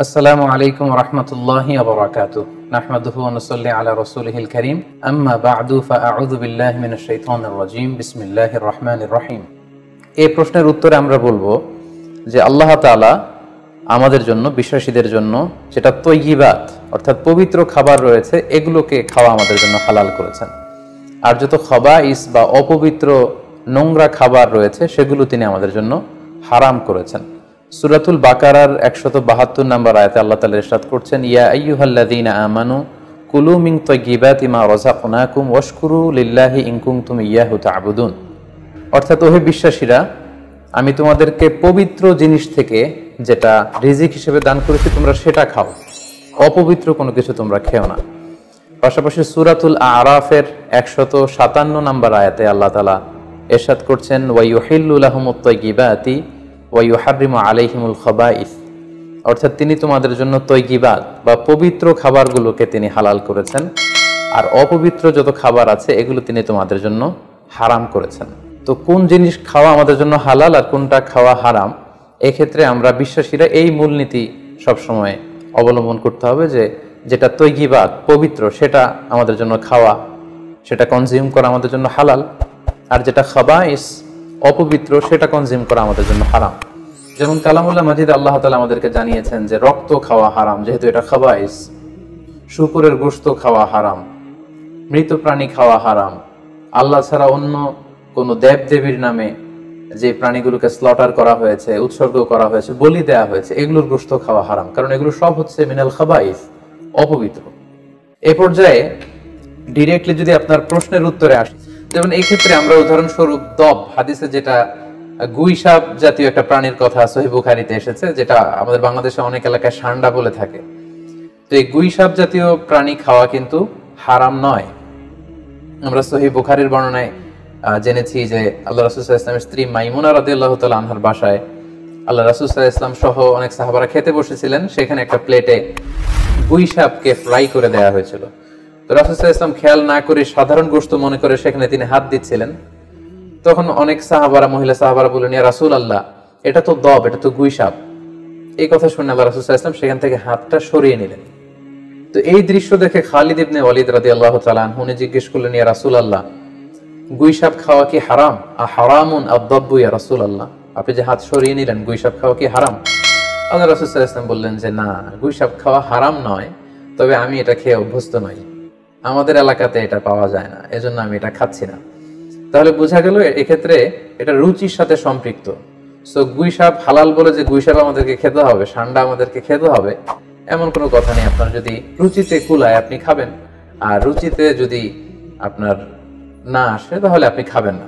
আসসালামু আলাইকুম রহমতুল্লাহি ওয়া বারাকাতুহু নাহমাদুহু ওয়া নুসাল্লি আলা রাসূলিহিল কারীম আম্মা বা'দু ফাআউযু বিল্লাহি মিনাশ শাইতানির রাজীম বিসমিল্লাহির রহমানির রহিম। এই প্রশ্নের উত্তরে আমরা বলবো যে আল্লাহ তাআলা আমাদের জন্য, বিশ্বাসীদের জন্য যেটা তয়্যিবাত অর্থাৎ পবিত্র খাবার রয়েছে এগুলোকে খাওয়া আমাদের জন্য হালাল করেছেন, আর যত খাবাইস বা অপবিত্র নোংরা খাবার রয়েছে সেগুলো তিনি আমাদের জন্য হারাম করেছেন। সূরাতুল বাকারার 172 নম্বর আয়াতে আল্লাহ তাআলা ইরশাদ করছেন, ইয়া আইয়ুহাল্লাযীনা আমানু কুলু মিন তাইয়্যিবাতি মা রাযাকনাকুম ওয়াশকুরু লিল্লাহি ইন কুনতুম ইয়্যাহু তা'বুদুন। অর্থাৎ ওহে বিশ্বাসীরা, আমি তোমাদেরকে পবিত্র জিনিস থেকে যেটা রিজিক হিসেবে দান করেছি তোমরা সেটা খাও, অপবিত্র কোনো কিছু তোমরা খেও না। পাশাপাশি সূরাতুল আরাফের 157 নম্বর আয়াতে আল্লাহ তাআলা ইরশাদ করছেন, ওয়া ইউহিল্লু লাহুমুত তাইয়্যিবাতি ওয়া ইউহাররিমু আলাইহিমুল খাবাইস। অর্থাৎ তিনি তোমাদের জন্য তয়্যিবাত বা পবিত্র খাবারগুলোকে তিনি হালাল করেছেন, আর অপবিত্র যত খাবার আছে এগুলো তিনি তোমাদের জন্য হারাম করেছেন। তো কোন জিনিস খাওয়া আমাদের জন্য হালাল আর কোনটা খাওয়া হারাম, এক্ষেত্রে আমরা বিশ্বাসীরা এই মূলনীতি সবসময় অবলম্বন করতে হবে যে যেটা তয়্যিবাত পবিত্র সেটা আমাদের জন্য খাওয়া, সেটা কনজিউম করা আমাদের জন্য হালাল, আর যেটা খাবাইস অপবিত্র সেটা কনজিউম করা আমাদের জন্য হারাম। যেমন কালামুল্লাহ মাজিদ আল্লাহ তাআলা আমাদেরকে জানিয়েছেন যে রক্ত খাওয়া হারাম, যেহেতু এটা খাবাইস। শুকরের গোশত খাওয়া হারাম, মৃত প্রাণী খাওয়া হারাম, আল্লাহ ছাড়া অন্য কোনো দেব দেবীর নামে যে প্রাণীগুলোকে স্লটার করা হয়েছে, উৎসর্গ করা হয়েছে, বলি দেয়া হয়েছে, এগুলোর গোশত খাওয়া হারাম, কারণ এগুলো সব হচ্ছে মিনাল খাবাইস, অপবিত্র। এ পর্যায়ে ডিরেক্টলি যদি আপনার প্রশ্নের উত্তরে আসে, যেমন এই ক্ষেত্রে আমরা উদাহরণস্বরূপ দব, হাদিসে যেটা গুইসাপ জাতীয় একটা প্রাণীর কথা সহিহ বুখারীতে এসেছে, যেটা আমাদের বাংলাদেশে অনেক এলাকায় সান্ডা বলে থাকে। তো এই গুইসাপ জাতীয় প্রাণী খাওয়া কিন্তু হারাম নয়। আমরা সহিহ বুখারীর বর্ণনায় জেনেছি যে আল্লাহ রাসূল সাল্লাল্লাহু আলাইহি ওয়াসাল্লামের স্ত্রী মাইমুনা রাদিয়াল্লাহু তাআলা আনহার বাসায় আল্লাহ রাসূল সাল্লাল্লাহু আলাইহি ওয়াসাল্লাম সহ অনেক সাহাবারা খেতে বসেছিলেন। সেখানে একটা প্লেটে গুইসাপকে ফ্রাই করে দেওয়া হয়েছিল। তো রাসূল সাল্লাল্লাহু আলাইহি ওয়াসাল্লাম খেয়াল না করে সাধারণ গোশত মনে করে সেখানে তিনি হাত দিচ্ছিলেন। তখন অনেক সাহাবারা, মহিলা সাহাবারা বললেন, ইয়া রাসূলুল্লাহ, এটা তো দব, এটা তো গুইসাপ। এই কথা শুনে আল্লাহ রাসূল সাল্লাল্লাহু আলাইহি ওয়াসাল্লাম সেখান থেকে হাতটা সরিয়ে নিলেন। তো এই দৃশ্য দেখে খালিদ ইবনে ওয়ালিদ রাদিয়াল্লাহু তাআলা আনহু জিজ্ঞেস করলেন, ইয়া রাসূলুল্লাহ, গুইসাপ খাওয়া কি হারাম? হারামুন আদ-দাব্বু ইয়া রাসূলুল্লাহ, আপনি যে হাত সরিয়ে নিলেন, গুইসাপ খাওয়া কি হারাম? আল্লাহ রাসূল সাল্লাল্লাহু আলাইহি ওয়াসাল্লাম বললেন যে না, গুইসাপ খাওয়া হারাম নয়, তবে আমি এটা খেয়ে অভ্যস্ত নই, আমাদের এলাকাতে এটা পাওয়া যায় না, এজন্য আমি এটা খাচ্ছি না। তাহলে বোঝা গেল এক্ষেত্রে এটা রুচির সাথে সম্পৃক্ত। সো গুইসাপ হালাল বলে যে গুইসাপ আমাদেরকে খেতে হবে, সান্ডা আমাদেরকে খেতে হবে, এমন কোনো কথা নেই। আপনার যদি রুচিতে কুলায় আপনি খাবেন, আর রুচিতে যদি আপনার না আসে তাহলে আপনি খাবেন না।